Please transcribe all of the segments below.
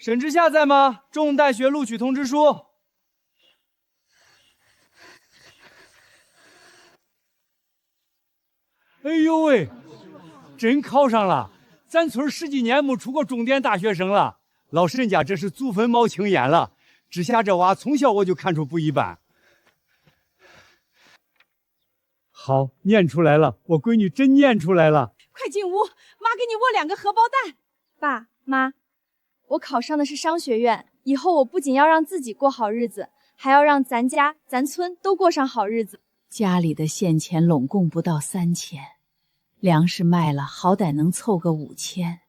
沈之夏在吗？中大学录取通知书。哎呦喂，真考上了！咱村十几年没出过重点大学生了，老沈家这是祖坟冒青烟了。之夏这娃从小我就看出不一般。好，念出来了，我闺女真念出来了。快进屋，妈给你握2个荷包蛋。爸妈，我考上的是商学院，以后我不仅要让自己过好日子，还要让咱家、咱村都过上好日子。家里的现钱拢共不到3000，粮食卖了好歹能凑个5000，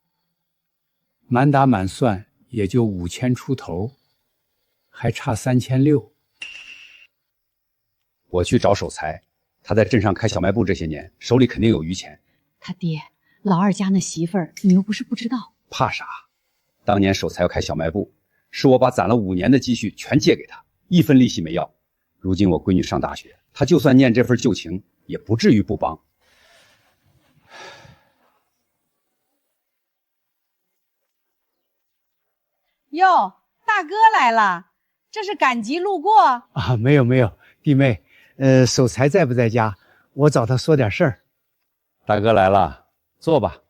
满打满算也就5000出头，还差3600。我去找守财，他在镇上开小卖部这些年，手里肯定有余钱。他爹，老二家那媳妇儿，你又不是不知道。怕啥？当年守财要开小卖部，是我把攒了5年的积蓄全借给他，1分利息没要。如今我闺女上大学，他就算念这份旧情，也不至于不帮。哟，大哥来了，这是赶集路过啊？没有，弟妹，守财在不在家？我找他说点事儿。大哥来了，坐吧。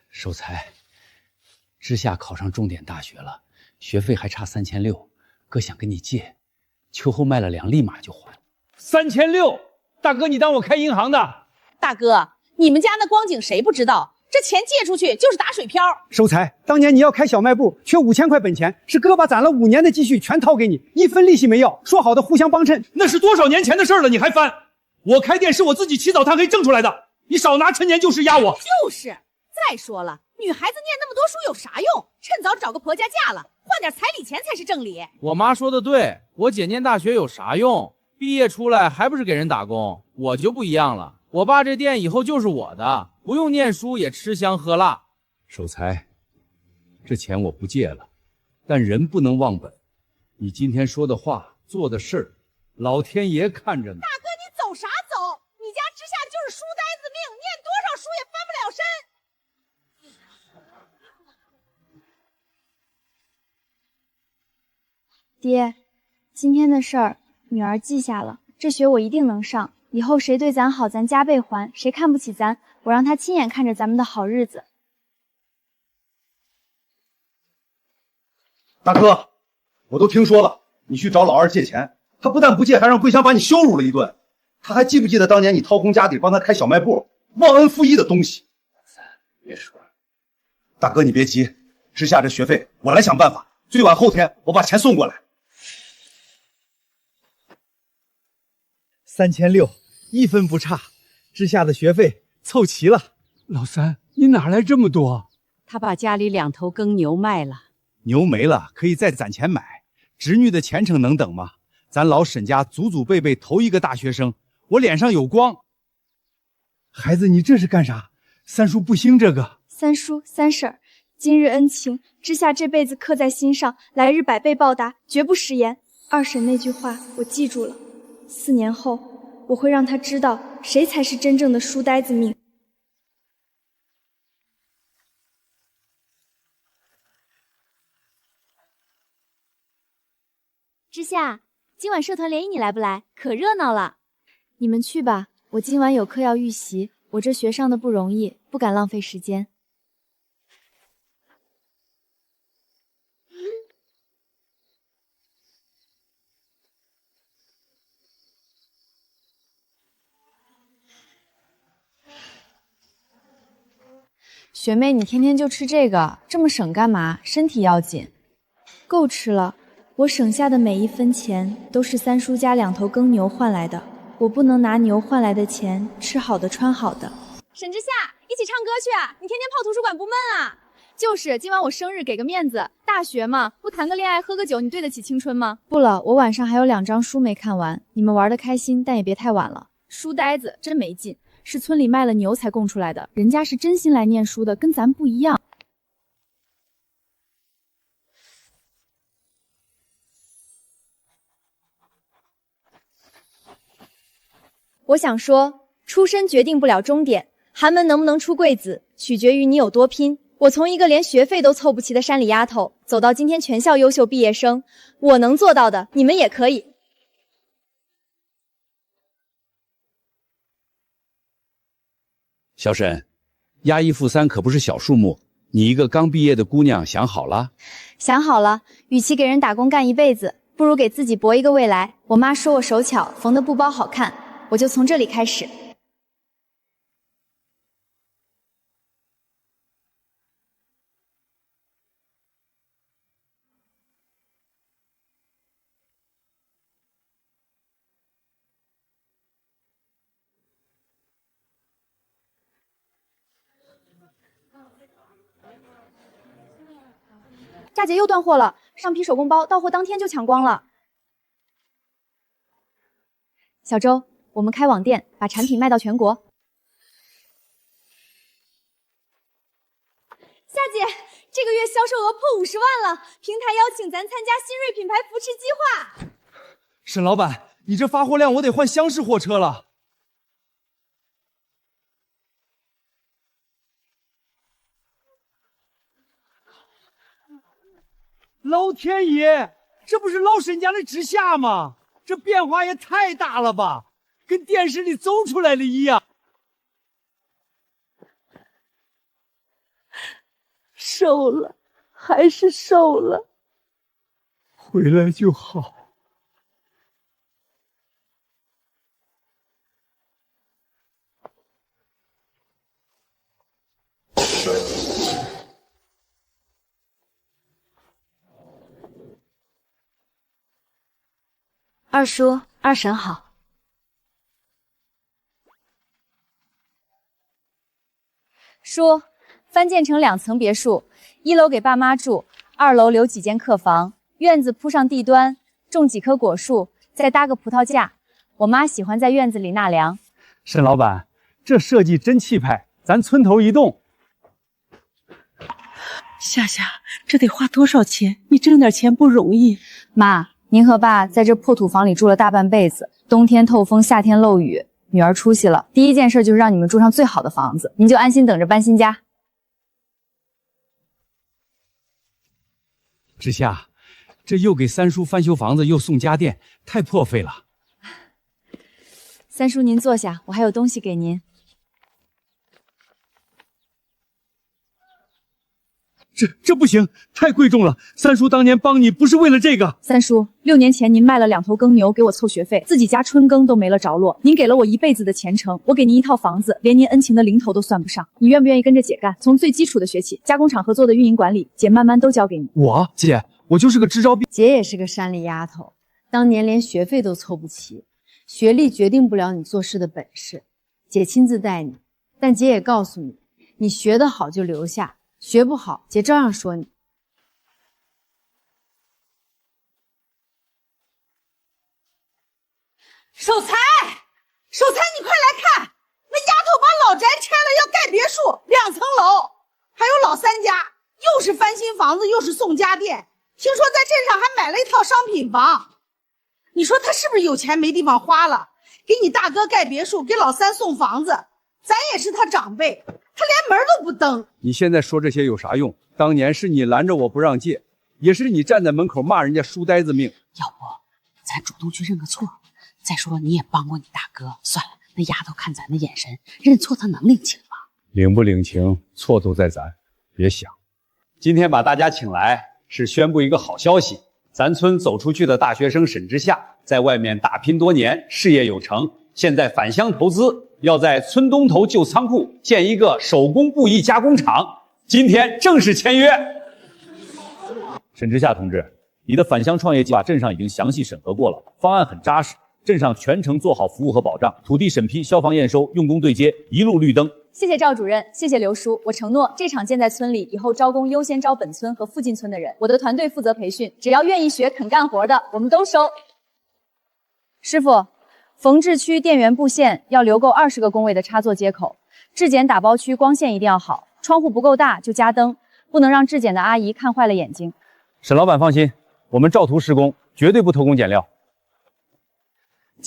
守财，之夏考上重点大学了，学费还差3600，哥想跟你借，秋后卖了粮，立马就还。3600，大哥，你当我开银行的？大哥，你们家那光景谁不知道？这钱借出去就是打水漂。守财，当年你要开小卖部，缺5000块本钱，是哥把攒了5年的积蓄全掏给你，1分利息没要，说好的互相帮衬。那是多少年前的事了，你还翻？我开店是我自己起早贪黑挣出来的，你少拿陈年旧事压我。就是，再说了，女孩子念那么多书有啥用？趁早找个婆家嫁了，换点彩礼钱才是正理。我妈说的对，我姐念大学有啥用？毕业出来还不是给人打工？我就不一样了，我爸这店以后就是我的，不用念书也吃香喝辣。守财，这钱我不借了，但人不能忘本。你今天说的话、做的事儿，老天爷看着呢。大哥，你走啥走？你家之下就是书呆子命，念多少书也翻不了身。爹，今天的事儿，女儿记下了，这学我一定能上。以后谁对咱好，咱加倍还；谁看不起咱，我让他亲眼看着咱们的好日子。大哥，我都听说了，你去找老二借钱，他不但不借，还让桂香把你羞辱了一顿。他还记不记得当年你掏空家底帮他开小卖部，忘恩负义的东西？别说了，大哥你别急，之下这学费我来想办法，最晚后天我把钱送过来。3600，一分不差，之下的学费凑齐了。老三，你哪来这么多？他把家里2头耕牛卖了，牛没了可以再攒钱买，侄女的前程能等吗？咱老沈家祖祖辈辈头一个大学生，我脸上有光。孩子，你这是干啥？三叔不兴这个。三叔三婶儿，今日恩情，之下这辈子刻在心上，来日100倍报答，绝不食言。二婶那句话我记住了，4年后我会让他知道谁才是真正的书呆子命。之夏，今晚社团联谊你来不来？可热闹了。你们去吧，我今晚有课要预习，我这学上的不容易，不敢浪费时间。学妹，你天天就吃这个，这么省干嘛？身体要紧。够吃了，我省下的每1分钱都是三叔家2头耕牛换来的，我不能拿牛换来的钱吃好的穿好的。沈之夏，一起唱歌去啊！你天天泡图书馆不闷啊？就是，今晚我生日，给个面子。大学嘛，不谈个恋爱喝个酒，你对得起青春吗？不了，我晚上还有2张书没看完，你们玩得开心，但也别太晚了。书呆子真没劲，是村里卖了牛才供出来的，人家是真心来念书的，跟咱不一样。我想说，出身决定不了终点，寒门能不能出贵子，取决于你有多拼。我从一个连学费都凑不齐的山里丫头，走到今天全校优秀毕业生，我能做到的，你们也可以。小沈，押1付3可不是小数目，你一个刚毕业的姑娘想好了？想好了，与其给人打工干一辈子，不如给自己搏一个未来。我妈说我手巧，缝的布包好看，我就从这里开始。佳姐又断货了，上批手工包到货当天就抢光了。小周，我们开网店，把产品卖到全国。夏姐，这个月销售额破50万了，平台邀请咱参加新锐品牌扶持计划。沈老板，你这发货量我得换厢式货车了。老天爷，这不是老沈家的直辖吗？这变化也太大了吧，跟电视里走出来的一样。瘦了，还是瘦了。回来就好。二叔，二婶好。叔，翻建成2层别墅，1楼给爸妈住，2楼留几间客房，院子铺上地砖，种几棵果树，再搭个葡萄架。我妈喜欢在院子里纳凉。沈老板，这设计真气派，咱村头一栋。夏夏，这得花多少钱？你挣点钱不容易。妈，您和爸在这破土房里住了大半辈子，冬天透风，夏天漏雨，女儿出息了，第一件事就是让你们住上最好的房子，您就安心等着搬新家。之夏，这又给三叔翻修房子，又送家电，太破费了。三叔您坐下，我还有东西给您。这不行，太贵重了。三叔当年帮你不是为了这个。三叔，6年前您卖了2头耕牛给我凑学费，自己家春耕都没了着落，您给了我一辈子的前程，我给您一套房子，连您恩情的零头都算不上。你愿不愿意跟着姐干？从最基础的学起，加工厂合作的运营管理，姐慢慢都交给你。姐，我就是个支招兵。姐也是个山里丫头，当年连学费都凑不齐，学历决定不了你做事的本事。姐亲自带你，但姐也告诉你，你学得好就留下。学不好，姐照样说你。守财，守财，你快来看，那丫头把老宅拆了，要盖别墅，2层楼，还有老三家，又是翻新房子，又是送家电，听说在镇上还买了一套商品房。你说她是不是有钱没地方花了？给你大哥盖别墅，给老三送房子，咱也是他长辈，他连门都不登。你现在说这些有啥用？当年是你拦着我不让借，也是你站在门口骂人家书呆子命。要不咱主动去认个错？再说你也帮过你大哥，算了，那丫头看咱的眼神，认错她能领情吗？领不领情，错都在咱，别想。今天把大家请来，是宣布一个好消息：咱村走出去的大学生沈之夏，在外面打拼多年，事业有成，现在返乡投资，要在村东头旧仓库建一个手工布艺加工厂。今天正式签约。沈之夏同志，你的返乡创业计划镇上已经详细审核过了，方案很扎实，镇上全程做好服务和保障，土地审批、消防验收、用工对接，一路绿灯。谢谢赵主任，谢谢刘叔，我承诺这厂建在村里，以后招工优先招本村和附近村的人，我的团队负责培训，只要愿意学、肯干活的，我们都收。师傅，缝制区电源布线要留够20个工位的插座接口，质检打包区光线一定要好，窗户不够大就加灯，不能让质检的阿姨看坏了眼睛。沈老板放心，我们照图施工，绝对不偷工减料。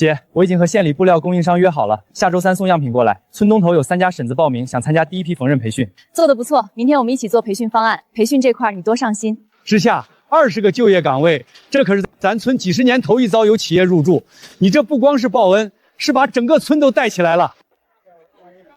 姐，我已经和县里布料供应商约好了，下周3送样品过来。村东头有3家婶子报名，想参加第一批缝纫培训。做得不错，明天我们一起做培训方案。培训这块你多上心。之下20个就业岗位，这可是咱村几十年头一遭有企业入驻。你这不光是报恩，是把整个村都带起来了。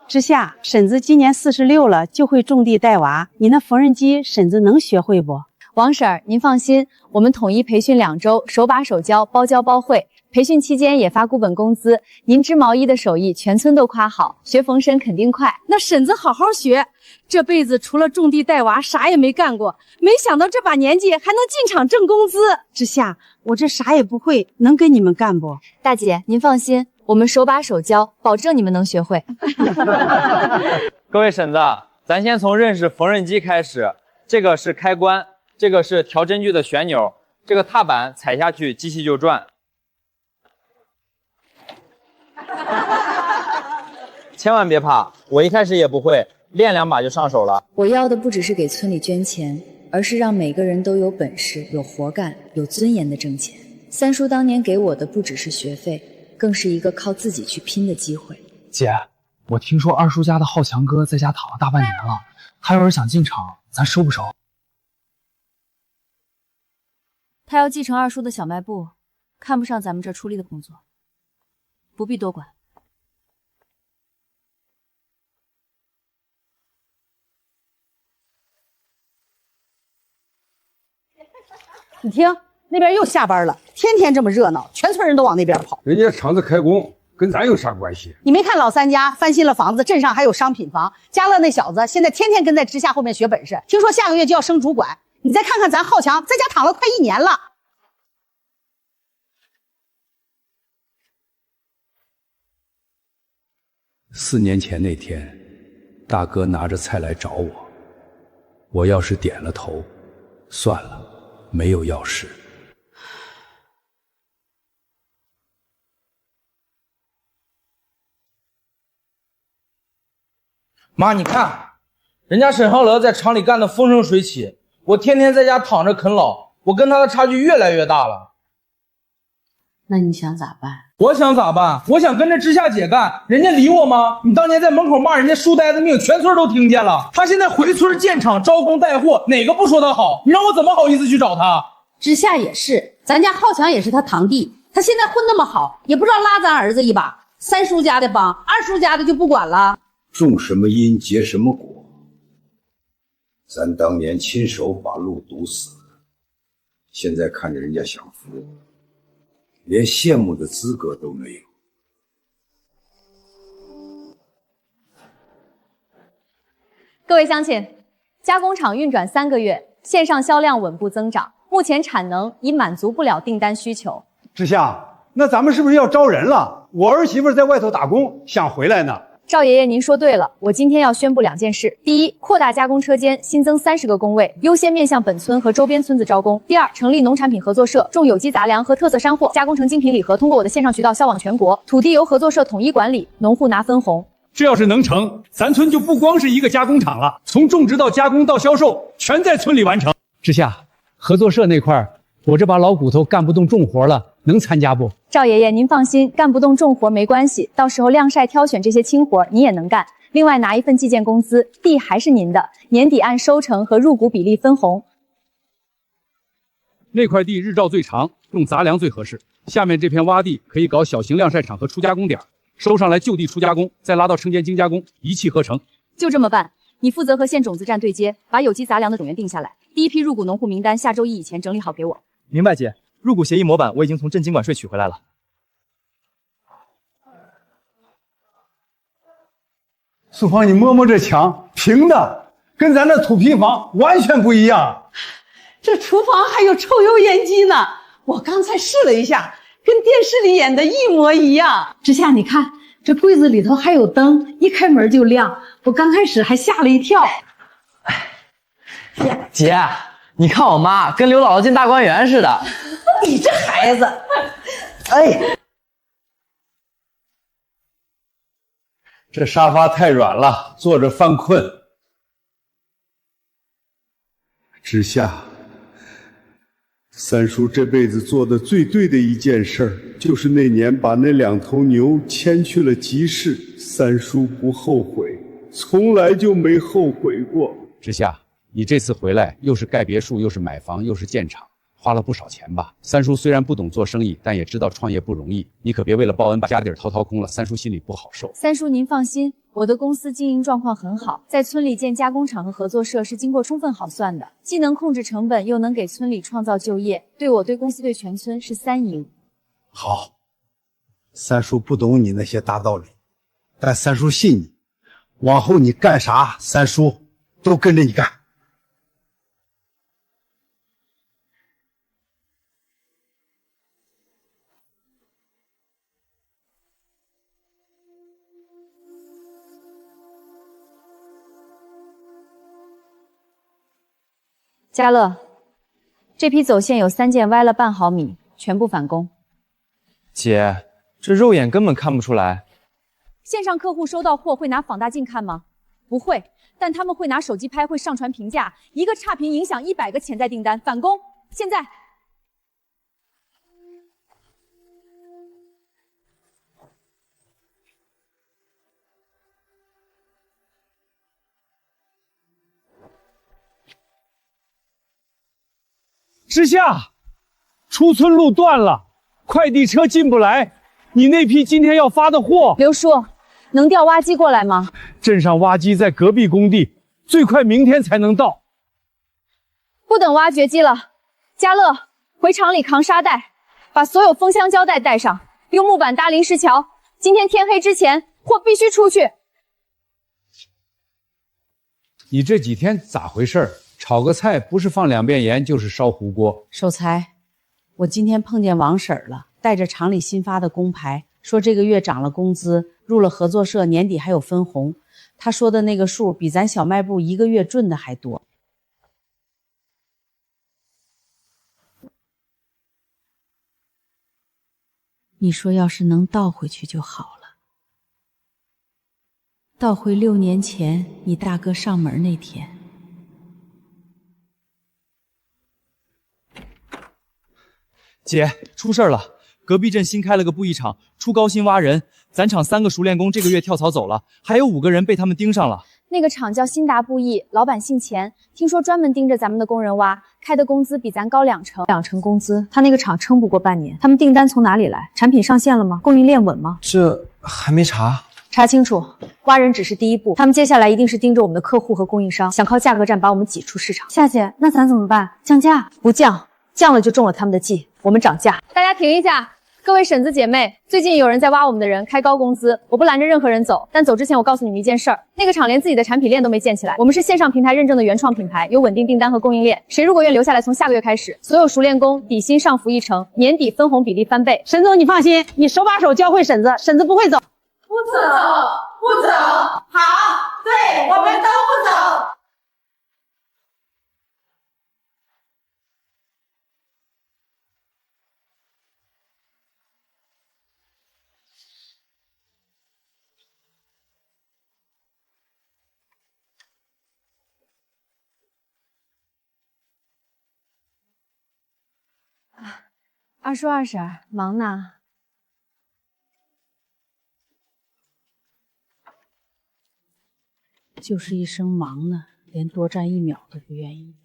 之下，婶子今年46了，就会种地带娃。你那缝纫机，婶子能学会不？王婶儿，您放心，我们统一培训2周，手把手教，包教包会。培训期间也发股本工资。您织毛衣的手艺，全村都夸好。学缝纫肯定快。那婶子好好学，这辈子除了种地带娃，啥也没干过。没想到这把年纪还能进厂挣工资。之下，我这啥也不会，能跟你们干不？大姐，您放心，我们手把手教，保证你们能学会。各位婶子，咱先从认识缝纫机开始。这个是开关，这个是调针具的旋钮，这个踏板踩下去，机器就转。千万别怕，我一开始也不会，练2把就上手了。我要的不只是给村里捐钱，而是让每个人都有本事、有活干、有尊严的挣钱。三叔当年给我的不只是学费，更是一个靠自己去拼的机会。姐，我听说二叔家的浩强哥在家躺了大半年了，他要是想进厂，咱收不收？他要继承二叔的小卖部，看不上咱们这出力的工作，不必多管。你听，那边又下班了，天天这么热闹，全村人都往那边跑。人家厂子开工，跟咱有啥关系？你没看老三家翻新了房子，镇上还有商品房。家乐那小子现在天天跟在之下后面学本事，听说下个月就要升主管。你再看看咱浩强，在家躺了快1年了。4年前那天，大哥拿着菜来找我，我要是点了头，算了，没有要事。妈，你看，人家沈浩乐在厂里干得风生水起，我天天在家躺着啃老，我跟他的差距越来越大了。那你想咋办？我想咋办？我想跟着知夏姐干，人家理我吗？你当年在门口骂人家书呆子命，全村都听见了。他现在回村建厂招工带货，哪个不说他好？你让我怎么好意思去找他？之下也是，咱家浩强也是他堂弟，他现在混那么好，也不知道拉咱儿子一把。三叔家的帮，二叔家的就不管了。种什么因结什么果，咱当年亲手把路堵死，现在看着人家享福，连羡慕的资格都没有。各位乡亲，加工厂运转3个月，线上销量稳步增长，目前产能已满足不了订单需求。志向，那咱们是不是要招人了？我儿媳妇在外头打工，想回来呢。赵爷爷，您说对了，我今天要宣布2件事：第一，扩大加工车间，新增30个工位，优先面向本村和周边村子招工；第二，成立农产品合作社，种有机杂粮和特色山货，加工成精品礼盒，通过我的线上渠道销往全国。土地由合作社统一管理，农户拿分红。这要是能成，咱村就不光是一个加工厂了，从种植到加工到销售，全在村里完成。之下，合作社那块儿，我这把老骨头干不动重活了，能参加不？赵爷爷，您放心，干不动重活没关系，到时候晾晒挑选这些轻活你也能干。另外拿一份计件工资，地还是您的，年底按收成和入股比例分红。那块地日照最长，种杂粮最合适。下面这片洼地可以搞小型晾晒场和初加工点，收上来就地初加工，再拉到生煎精加工，一气呵成。就这么办，你负责和县种子站对接，把有机杂粮的种源定下来。第一批入股农户名单下周1以前整理好给我。明白姐，入股协议模板我已经从镇经管税取回来了。素芳，你摸摸这墙，平的，跟咱那土坯房完全不一样。这厨房还有抽油烟机呢，我刚才试了一下，跟电视里演的一模一样。之下，你看这柜子里头还有灯，一开门就亮，我刚开始还吓了一跳。姐，你看我妈跟刘姥姥进大观园似的。你这孩子，哎，这沙发太软了，坐着犯困。之下，三叔这辈子做的最对的一件事儿，就是那年把那2头牛牵去了集市。三叔不后悔，从来就没后悔过。之夏，你这次回来又是盖别墅，又是买房，又是建厂，花了不少钱吧？三叔虽然不懂做生意，但也知道创业不容易，你可别为了报恩把家底儿掏空了，三叔心里不好受。三叔您放心，我的公司经营状况很好，在村里建加工厂和合作社是经过充分好算的，既能控制成本，又能给村里创造就业，对我、对公司、对全村是3赢。好，三叔不懂你那些大道理，但三叔信你，往后你干啥，三叔都跟着你干。嘉乐，这批走线有3件歪了半毫米，全部返工。姐，这肉眼根本看不出来。线上客户收到货会拿放大镜看吗？不会，但他们会拿手机拍，会上传评价，一个差评影响100个潜在订单。返工，现在。之夏，出村路断了，快递车进不来。你那批今天要发的货，刘叔，能调挖机过来吗？镇上挖机在隔壁工地，最快明天才能到。不等挖掘机了，嘉乐，回厂里扛沙袋，把所有封箱胶带带上，用木板搭临时桥。今天天黑之前，货必须出去。你这几天咋回事？炒个菜不是放2遍盐就是烧糊锅。守财，我今天碰见王婶了，带着厂里新发的工牌，说这个月涨了工资，入了合作社，年底还有分红。她说的那个数比咱小卖部1个月挣的还多。你说要是能倒回去就好了，倒回6年前你大哥上门那天。姐，出事了！隔壁镇新开了个布艺厂，出高薪挖人，咱厂3个熟练工这个月跳槽走了，还有5个人被他们盯上了。那个厂叫新达布艺，老板姓钱，听说专门盯着咱们的工人挖，开的工资比咱高2成。2成工资，他那个厂撑不过半年。他们订单从哪里来？产品上线了吗？供应链稳吗？这还没查。查清楚，挖人只是第一步，他们接下来一定是盯着我们的客户和供应商，想靠价格战把我们挤出市场。夏姐，那咱怎么办？降价？不降，降了就中了他们的计。我们涨价。大家停一下，各位婶子姐妹，最近有人在挖我们的人，开高工资，我不拦着任何人走，但走之前我告诉你们一件事儿，那个厂连自己的产品链都没建起来，我们是线上平台认证的原创品牌，有稳定订单和供应链，谁如果愿留下来，从下个月开始，所有熟练工底薪上浮1成，年底分红比例翻倍。沈总，你放心，你手把手教会婶子，婶子不会走。不走，不走，好，对，我们都不走。二叔二婶忙呢？就是一声忙呢，连多站1秒都不愿意。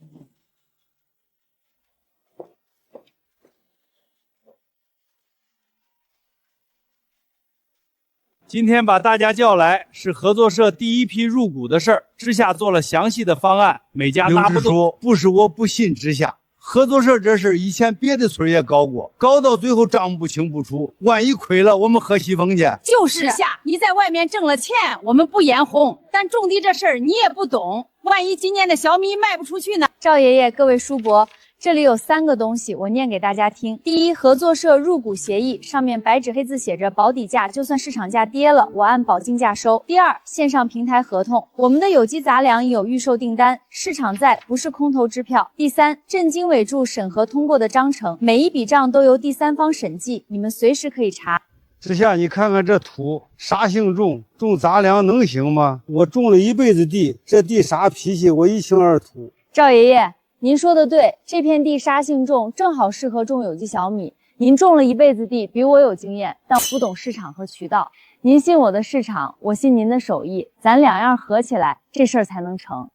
今天把大家叫来，是合作社第1批入股的事儿，之夏做了详细的方案，每家拉不动。不是我不信之夏，合作社这事以前别的村也搞过，搞到最后账不清不楚，万一亏了，我们喝西风去。就是夏，你在外面挣了钱，我们不眼红，但种地这事儿你也不懂，万一今年的小米卖不出去呢？赵爷爷，各位叔伯，这里有3个东西，我念给大家听。第一，合作社入股协议，上面白纸黑字写着保底价，就算市场价跌了，我按保金价收。第二，线上平台合同，我们的有机杂粮已有预售订单，市场在，不是空头支票。第三，镇经委驻审核通过的章程，每一笔账都由第三方审计，你们随时可以查。之夏，你看看这土，啥性种？种杂粮能行吗？我种了一辈子地，这地啥脾气我一清二楚。赵爷爷，您说的对，这片地沙性重，正好适合种有机小米。您种了一辈子地，比我有经验，但我不懂市场和渠道。您信我的市场，我信您的手艺，咱两样合起来，这事儿才能成。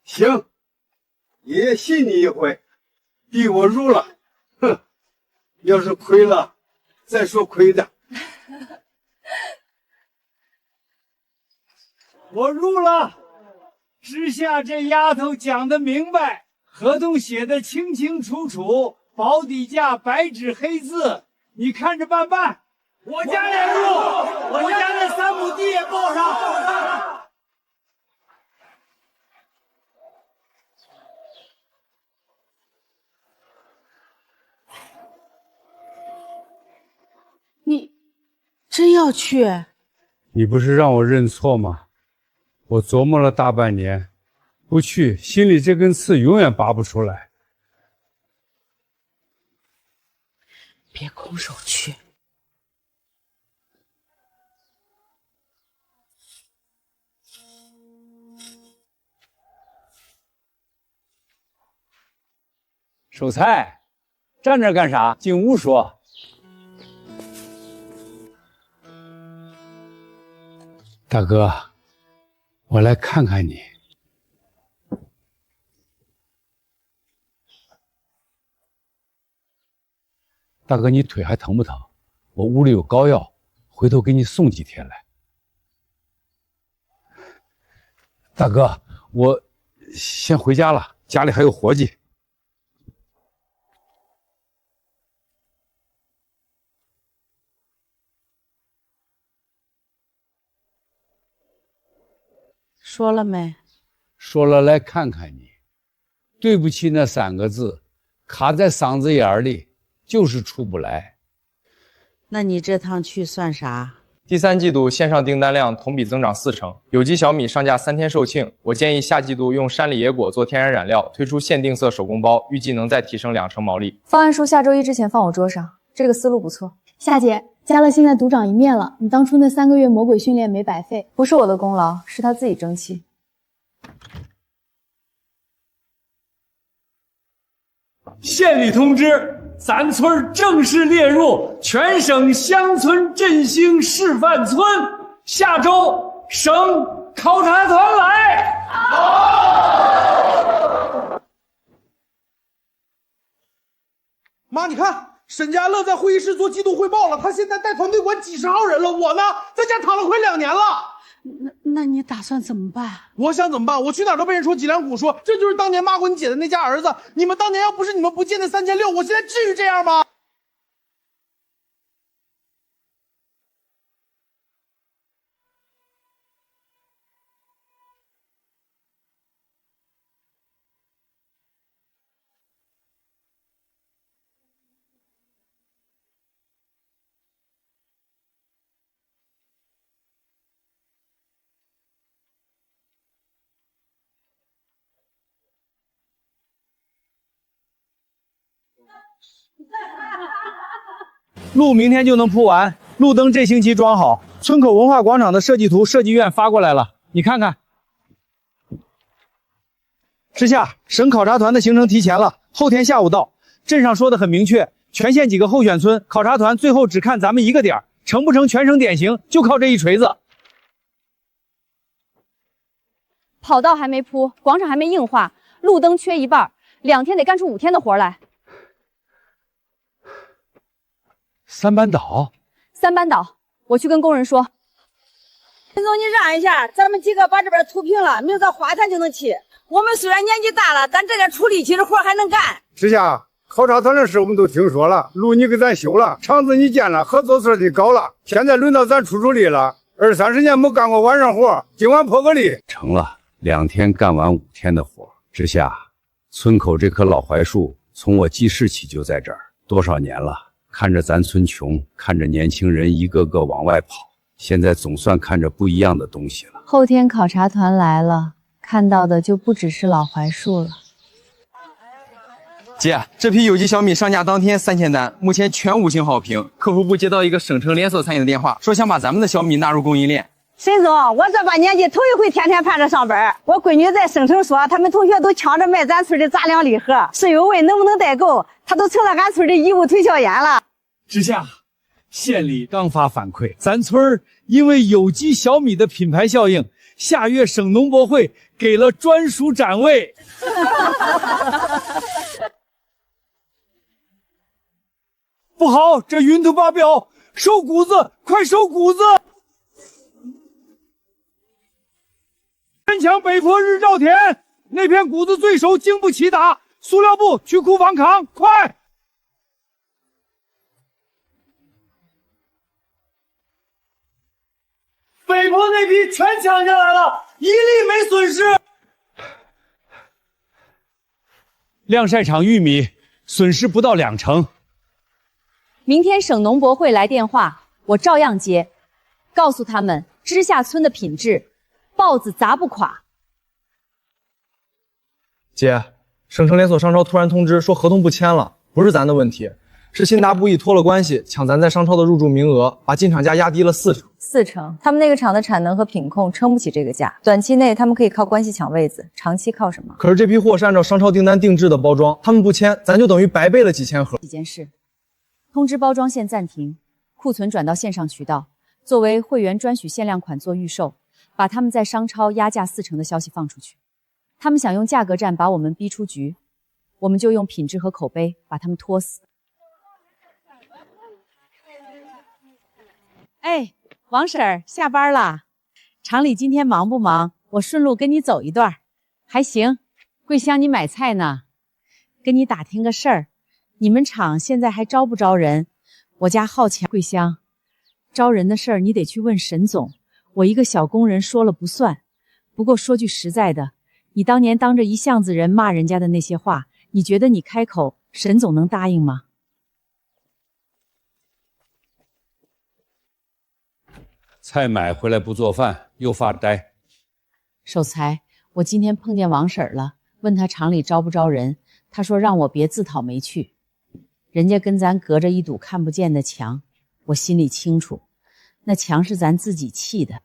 行，也信你一回，地我入了。哼，要是亏了，再说亏的。我入了。知下这丫头讲得明白，合同写得清清楚楚，保底价白纸黑字，你看着办办。我家也入，我家那3亩地也报上。你真要去？你不是让我认错吗？我琢磨了大半年，不去，心里这根刺永远拔不出来。别空手去。守菜，站这干啥？进屋说。大哥，我来看看你。大哥，你腿还疼不疼？我屋里有膏药，回头给你送几天来。大哥，我先回家了，家里还有活计。说了没？说了，来看看你。对不起那3个字，卡在嗓子眼里，就是出不来。那你这趟去算啥？第3季度线上订单量同比增长40%，有机小米上架3天售罄。我建议下季度用山里野果做天然染料，推出限定色手工包，预计能再提升2成毛利。方案书下周1之前放我桌上，这个思路不错。夏姐，嘉乐现在独掌一面了，你当初那3个月魔鬼训练没白费。不是我的功劳，是他自己争气。县里通知，咱村正式列入全省乡村振兴示范村，下周省考察团来。妈，你看。沈家乐在会议室做季度汇报了，他现在带团队管几十号人了，我呢，在家躺了快2年了。那你打算怎么办？我想怎么办？我去哪儿都被人说脊梁骨，说这就是当年骂过你姐的那家儿子。你们当年要不是你们不借那3600，我现在至于这样吗？路明天就能铺完，路灯这星期装好，村口文化广场的设计图设计院发过来了，你看看。之下，省考察团的行程提前了，后天下午到。镇上说的很明确，全县几个候选村，考察团最后只看咱们一个点，成不成全省典型，就靠这一锤子。跑道还没铺，广场还没硬化，路灯缺一半，2天得干出5天的活来。3班倒，3班倒，我去跟工人说。陈总，你让一下，咱们几个把这边涂平了，明早花坛就能起。我们虽然年纪大了，但这点出力气的活还能干。之下，考察团的事我们都听说了，路你给咱修了，厂子你建了，合作社你搞了，现在轮到咱出力了。20-30年没干过晚上活，今晚破个例。成了，2天干完5天的活。之下，村口这棵老槐树，从我记事起就在这儿，多少年了。看着咱村穷，看着年轻人一个个往外跑，现在总算看着不一样的东西了。后天考察团来了，看到的就不只是老槐树了。姐，这批有机小米上架当天3000单，目前全5星好评。客服部接到一个省城连锁餐饮的电话，说想把咱们的小米纳入供应链。沈总，我这把年纪头一回天天盼着上班。我闺女在省城说，他们同学都抢着买咱村的杂粮礼盒，室友问能不能代购，他都成了俺村的义务推销员了。之下，县里刚发反馈，咱村因为有机小米的品牌效应，下月省农博会给了专属展位。不好，这云图发表，收谷子，快收谷子！先抢北坡日照田，那片谷子最熟，经不起打。塑料布去库房扛，快！北坡那批全抢下来了，一粒没损失。晾晒场玉米损失不到20%。明天省农博会来电话，我照样接，告诉他们知下村的品质，豹子砸不垮。姐，省城连锁商超突然通知说合同不签了，不是咱的问题，是信达布艺托了关系，抢咱在商超的入驻名额，把进厂价压低了40%。他们那个厂的产能和品控撑不起这个价，短期内他们可以靠关系抢位子，长期靠什么？可是这批货是按照商超订单定制的包装，他们不签，咱就等于白备了几千盒。几件事，通知包装线暂停，库存转到线上渠道，作为会员专许限量款做预售，把他们在商超压价40%的消息放出去。他们想用价格战把我们逼出局，我们就用品质和口碑把他们拖死。哎，王婶儿下班啦？厂里今天忙不忙？我顺路跟你走一段。还行，桂香你买菜呢。跟你打听个事儿，你们厂现在还招不招人？我家好强。桂香，招人的事儿你得去问沈总，我一个小工人说了不算。不过说句实在的，你当年当着一巷子人骂人家的那些话，你觉得你开口，沈总能答应吗？菜买回来不做饭，又发呆。守财，我今天碰见王婶儿了，问她厂里招不招人，她说让我别自讨没趣。人家跟咱隔着一堵看不见的墙，我心里清楚，那墙是咱自己砌的。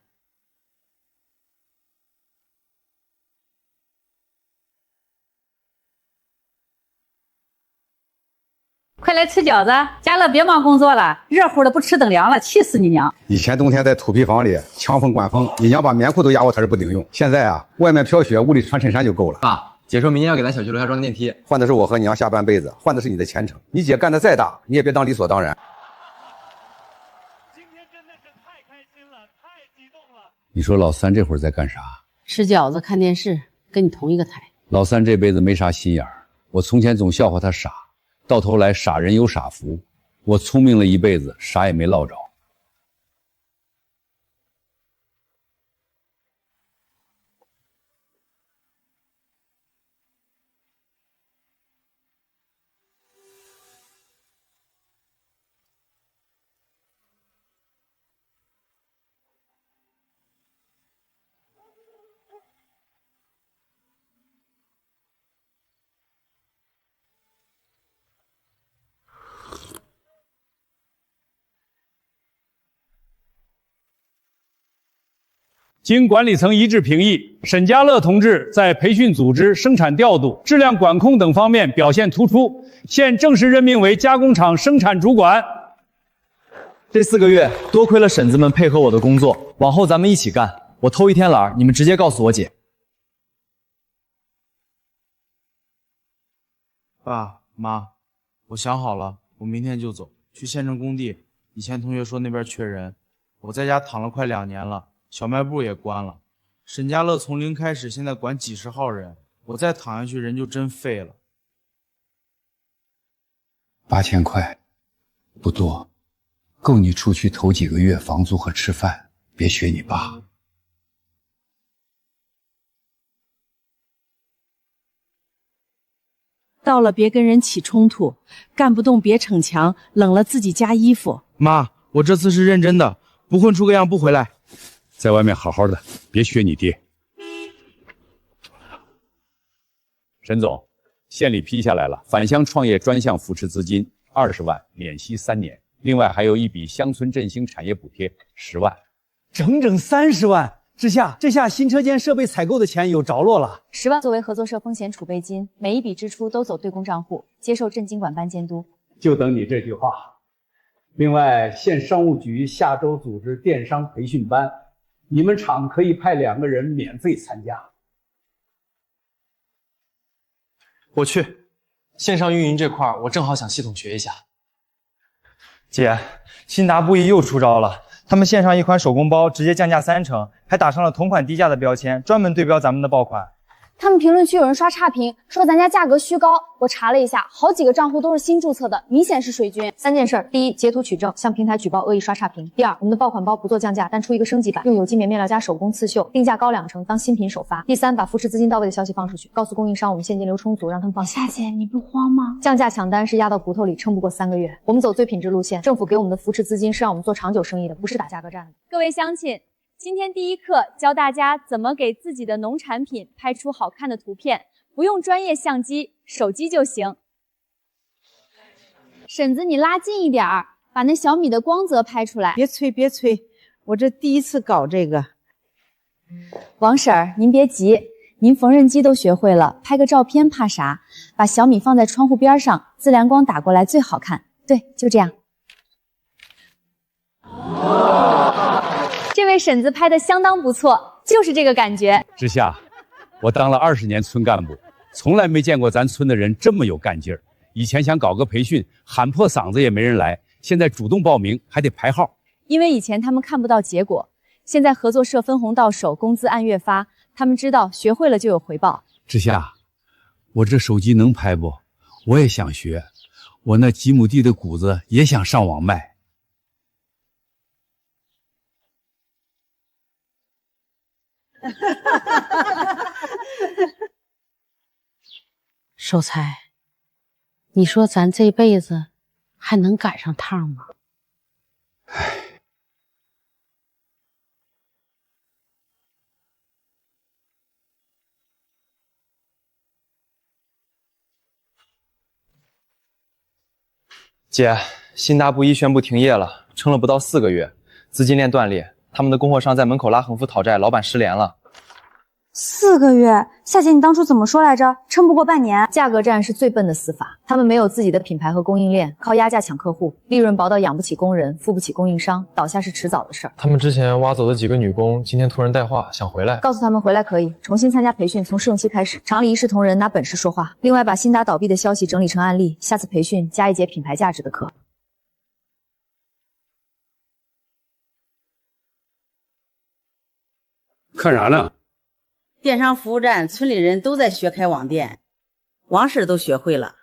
快来吃饺子！家乐别忙工作了，热乎的不吃等凉了，气死你娘！以前冬天在土坯房里强风灌风，你娘把棉裤都压我腿儿不顶用。现在啊，外面飘雪，屋里穿衬衫就够了。爸，姐说明年要给咱小区楼下装电梯，换的是我和你娘下半辈子，换的是你的前程。你姐干的再大，你也别当理所当然。你说老三这会儿在干啥？吃饺子看电视，跟你同一个台。老三这辈子没啥心眼儿，我从前总笑话他傻，到头来傻人有傻福。我聪明了一辈子，啥也没落着。经管理层一致评议，沈家乐同志在培训组织、生产调度、质量管控等方面表现突出，现正式任命为加工厂生产主管。这4个月多亏了婶子们配合我的工作，往后咱们一起干。我偷一天懒，你们直接告诉我姐。爸妈，我想好了，我明天就走，去县城工地。以前同学说那边缺人，我在家躺了快2年了，小卖部也关了。沈家乐从零开始，现在管几十号人，我再躺下去人就真废了。8000块，不多，够你出去头几个月房租和吃饭。别学你爸。到了别跟人起冲突，干不动别逞强，冷了自己加衣服。妈，我这次是认真的，不混出个样不回来。在外面好好的，别学你爹。沈总，县里批下来了，返乡创业专项扶持资金20万，免息3年，另外还有一笔乡村振兴产业补贴10万，整整30万。这下新车间设备采购的钱有着落了。10万作为合作社风险储备金，每一笔支出都走对公账户，接受镇经管班监督。就等你这句话。另外，县商务局下周组织电商培训班，你们厂可以派2个人免费参加。我去，线上运营这块我正好想系统学一下。姐，新达布艺又出招了。他们线上一款手工包直接降价30%，还打上了同款低价的标签，专门对标咱们的爆款。他们评论区有人刷差评，说咱家价格虚高。我查了一下，好几个账户都是新注册的，明显是水军。3件事：第一，截图取证，向平台举报恶意刷差评；第二，我们的爆款包不做降价，但出一个升级版，用有机棉面料加手工刺绣，定价高2成，当新品首发；第三，把扶持资金到位的消息放出去，告诉供应商我们现金流充足，让他们放心。夏姐，你不慌吗？降价抢单是压到骨头里，撑不过3个月。我们走最品质路线，政府给我们的扶持资金是让我们做长久生意的，不是打价格战的。各位乡亲，今天第一课教大家怎么给自己的农产品拍出好看的图片，不用专业相机，手机就行。婶子，你拉近一点儿，把那小米的光泽拍出来。别催，我这第一次搞这个。王婶儿，您别急，您缝纫机都学会了，拍个照片怕啥？把小米放在窗户边上，自然光打过来最好看。对，就这样。这位婶子拍的相当不错，就是这个感觉。之夏，我当了20年村干部，从来没见过咱村的人这么有干劲儿。以前想搞个培训，喊破嗓子也没人来，现在主动报名还得排号。因为以前他们看不到结果，现在合作社分红到手，工资按月发，他们知道学会了就有回报。之夏，我这手机能拍不？我也想学，我那几亩地的谷子也想上网卖。秀才，你说咱这辈子还能赶上趟吗？姐，新达布艺宣布停业了，撑了不到4个月，资金链断裂，他们的供货商在门口拉横幅讨债，老板失联了。4个月，夏姐，你当初怎么说来着？撑不过半年。价格战是最笨的死法，他们没有自己的品牌和供应链，靠压价抢客户，利润薄到养不起工人，付不起供应商，倒下是迟早的事儿。他们之前挖走的几个女工，今天突然带话想回来，告诉他们回来可以重新参加培训，从试用期开始，厂里一视同仁，拿本事说话。另外，把新达倒闭的消息整理成案例，下次培训加一节品牌价值的课。看啥呢？电商服务站村里人都在学开网店，王婶都学会了。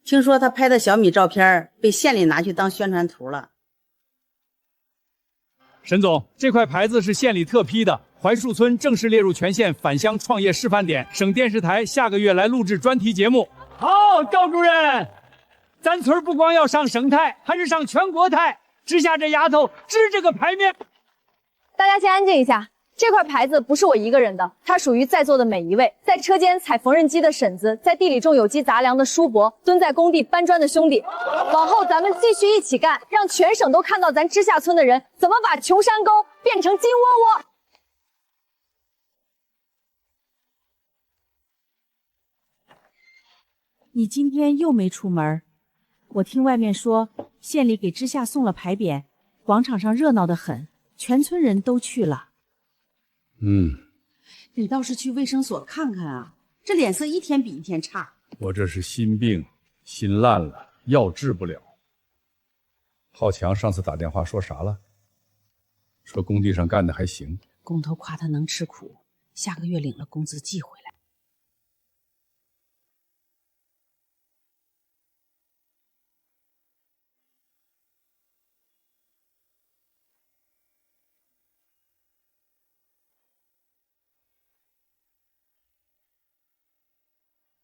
听说她拍的小米照片被县里拿去当宣传图了。沈总，这块牌子是县里特批的，槐树村正式列入全县返乡创业示范点，省电视台下个月来录制专题节目。好，高主任，咱村不光要上省台，还是上全国台。之夏这丫头值这个牌面。大家先安静一下。这块牌子不是我一个人的，它属于在座的每一位。在车间踩缝纫机的婶子，在地里种有机杂粮的叔伯，蹲在工地搬砖的兄弟。往后咱们继续一起干，让全省都看到咱知夏村的人怎么把穷山沟变成金窝窝。你今天又没出门，我听外面说县里给知夏送了牌匾，广场上热闹得很，全村人都去了。你倒是去卫生所看看啊，这脸色一天比一天差。我这是心病，心烂了，药治不了。浩强上次打电话说啥了？说工地上干的还行。工头夸他能吃苦，下个月领了工资寄回来。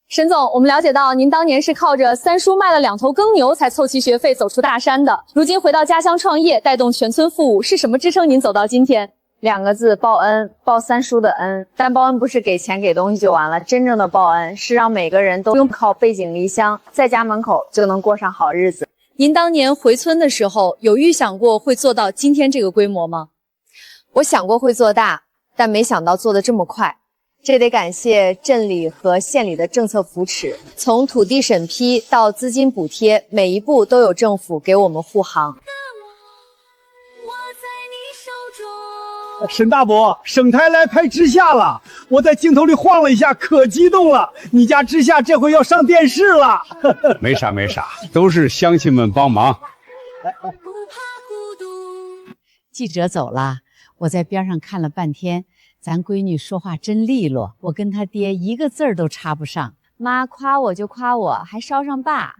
沈总，我们了解到您当年是靠着三叔卖了2头耕牛才凑齐学费走出大山的，如今回到家乡创业，带动全村富武，是什么支撑您走到今天？ 2个字报恩，报三叔的恩。但报恩不是给钱给东西就完了，真正的报恩是让每个人都不用靠背井离乡，在家门口就能过上好日子。您当年回村的时候，有预想过会做到今天这个规模吗？我想过会做大，但没想到做得这么快。这得感谢镇里和县里的政策扶持，从土地审批到资金补贴，每一步都有政府给我们护航。沈大伯，省台来拍知夏了，我在镜头里晃了一下，可激动了。你家知夏这回要上电视了。没啥没啥，都是乡亲们帮忙。记者走了，我在边上看了半天，咱闺女说话真利落，我跟她爹一个字儿都插不上。妈夸我就夸我，还捎上爸。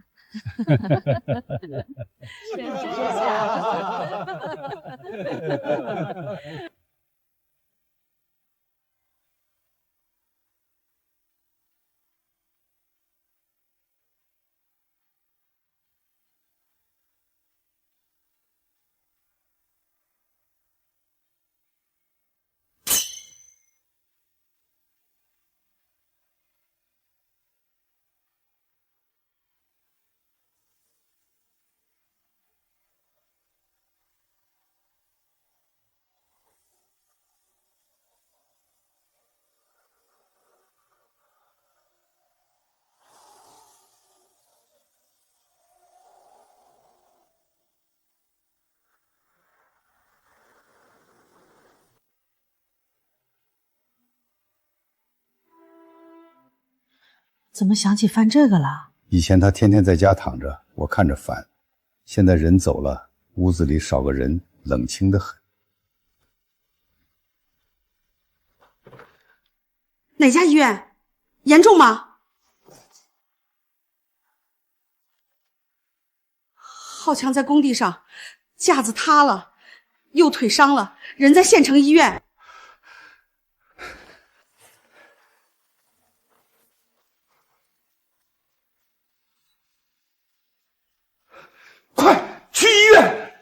怎么想起翻这个了？以前他天天在家躺着，我看着烦。现在人走了，屋子里少个人，冷清得很。哪家医院？严重吗？浩强在工地上，架子塌了，右腿伤了，人在县城医院。快去医院！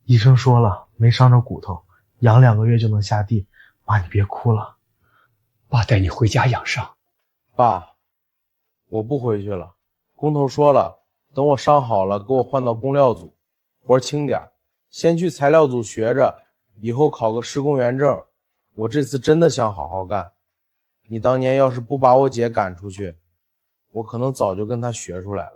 医生说了，没伤着骨头，养2个月就能下地。妈，你别哭了。爸带你回家养伤。爸，我不回去了。工头说了，等我伤好了，给我换到工料组，活轻点，先去材料组学着，以后考个施工员证。我这次真的想好好干。你当年要是不把我姐赶出去，我可能早就跟她学出来了。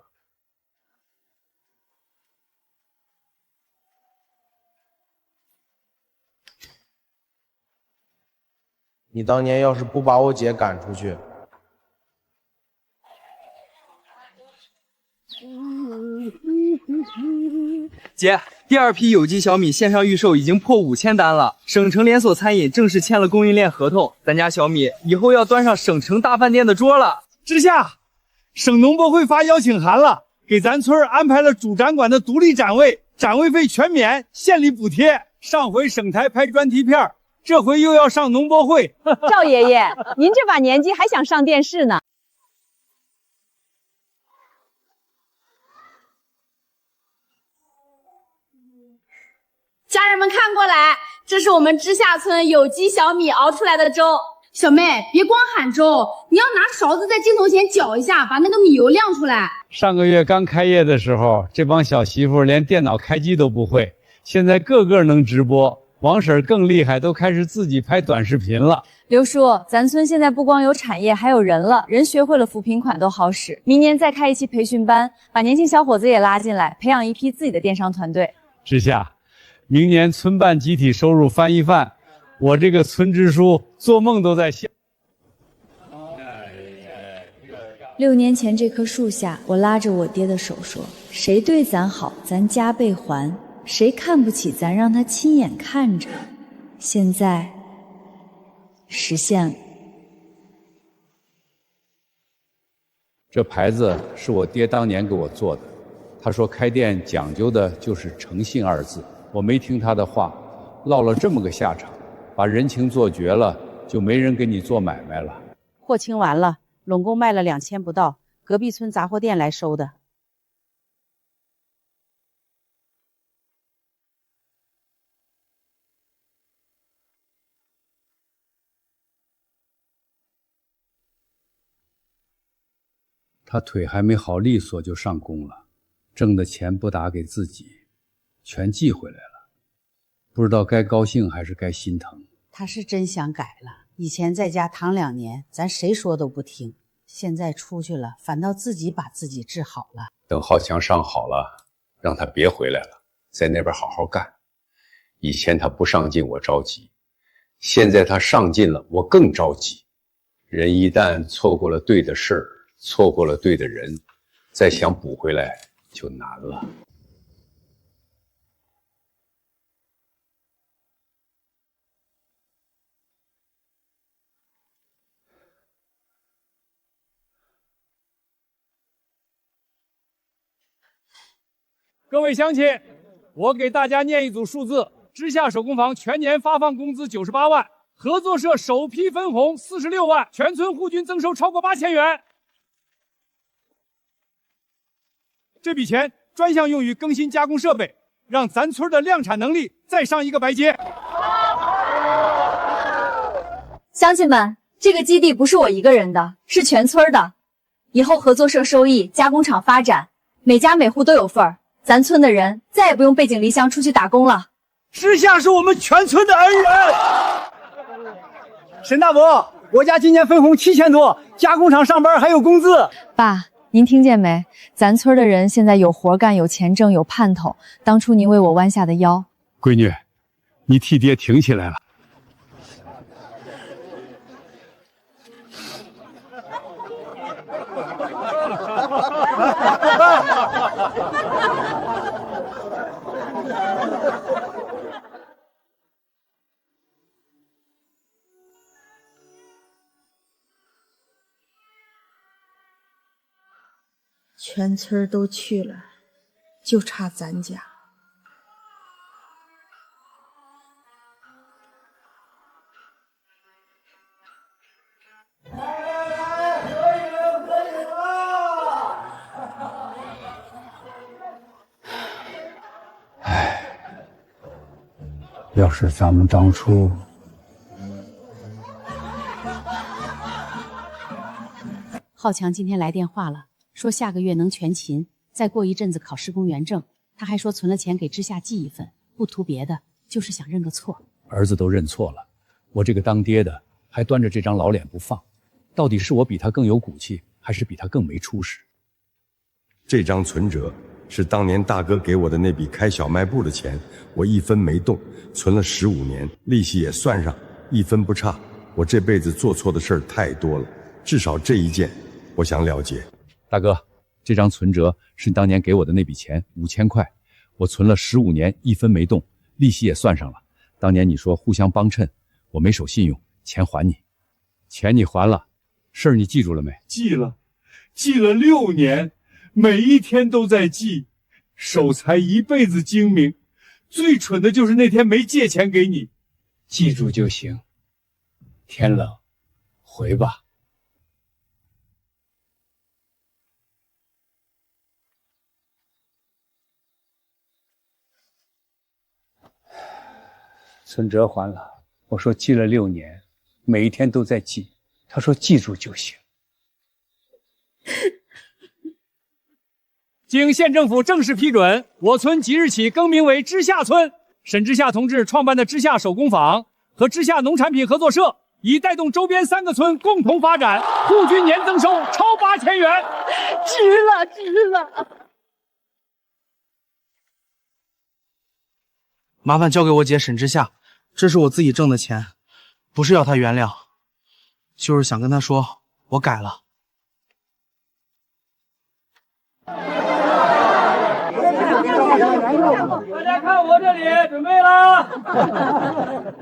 你当年要是不把我姐赶出去，姐，第2批有机小米线上预售已经破5000单了，省城连锁餐饮正式签了供应链合同，咱家小米以后要端上省城大饭店的桌了。知夏，省农博会发邀请函了，给咱村安排了主展馆的独立展位，展位费全免，县里补贴。上回省台拍专题片，这回又要上农博会。赵爷爷，您这把年纪还想上电视呢？家人们看过来，这是我们知夏村有机小米熬出来的粥。小妹，别光喊粥，你要拿勺子在镜头前搅一下，把那个米油亮出来。上个月刚开业的时候，这帮小媳妇连电脑开机都不会，现在个个能直播。王婶更厉害，都开始自己拍短视频了。刘叔，咱村现在不光有产业，还有人了，人学会了扶贫款都好使。明年再开一期培训班，把年轻小伙子也拉进来，培养一批自己的电商团队。知夏，明年村办集体收入翻一番，我这个村支书做梦都在想。 6年前这棵树下，我拉着我爹的手说：“谁对咱好，咱加倍还；谁看不起咱，让他亲眼看着。”现在实现了。这牌子是我爹当年给我做的，他说开店讲究的就是诚信2字，我没听他的话，落了这么个下场，把人情做绝了，就没人给你做买卖了。货清完了，拢共卖了2000不到，隔壁村杂货店来收的。他腿还没好利索就上工了，挣的钱不打给自己，全寄回来了，不知道该高兴还是该心疼。他是真想改了，以前在家躺2年，咱谁说都不听，现在出去了，反倒自己把自己治好了。等浩强伤好了，让他别回来了，在那边好好干。以前他不上进我着急，现在他上进了我更着急。人一旦错过了对的事儿，错过了对的人，再想补回来就难了。各位乡亲，我给大家念一组数字：知夏手工坊全年发放工资98万，合作社首批分红46万，全村户均增收超过8000元。这笔钱专项用于更新加工设备，让咱村的量产能力再上一个台阶。乡亲们，这个基地不是我一个人的，是全村的。以后合作社收益、加工厂发展，每家每户都有份儿。咱村的人再也不用背井离乡出去打工了。知夏是我们全村的恩人。沈大伯，我家今年分红7000多，加工厂上班还有工资。爸，您听见没？咱村的人现在有活干，有钱挣，有盼头。当初您为我弯下的腰，闺女，你替爹挺起来了。全村都去了，就差咱家。要是咱们当初……浩强今天来电话了，说下个月能全勤，再过一阵子考施工员证。他还说存了钱给知夏寄一份，不图别的，就是想认个错。儿子都认错了，我这个当爹的还端着这张老脸不放，到底是我比他更有骨气，还是比他更没出息？这张存折是当年大哥给我的那笔开小卖部的钱，我一分没动，存了15年，利息也算上，一分不差。我这辈子做错的事儿太多了，至少这一件，我想了结。大哥，这张存折是当年给我的那笔钱，5000块，我存了15年，一分没动，利息也算上了。当年你说互相帮衬，我没守信用，钱还你。钱你还了，事儿你记住了没？记了，记了6年，每一天都在记。守财一辈子精明，最蠢的就是那天没借钱给你。记住就行。天冷，回吧。存折还了，我说记了6年，每一天都在记。他说记住就行。经县政府正式批准，我村即日起更名为知夏村。沈知夏同志创办的知夏手工坊和知夏农产品合作社，以带动周边3个村共同发展，户均年增收超8000元，值了，值了！麻烦交给我姐沈知夏，这是我自己挣的钱，不是要她原谅，就是想跟她说我改了。大家看我这里，准备了。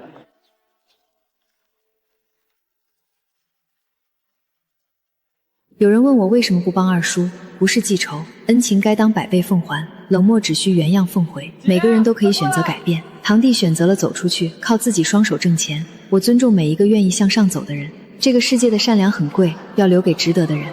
有人问我为什么不帮二叔，不是记仇，恩情该当100倍奉还，冷漠只需原样奉回。每个人都可以选择改变，堂弟选择了走出去，靠自己双手挣钱。我尊重每一个愿意向上走的人，这个世界的善良很贵，要留给值得的人。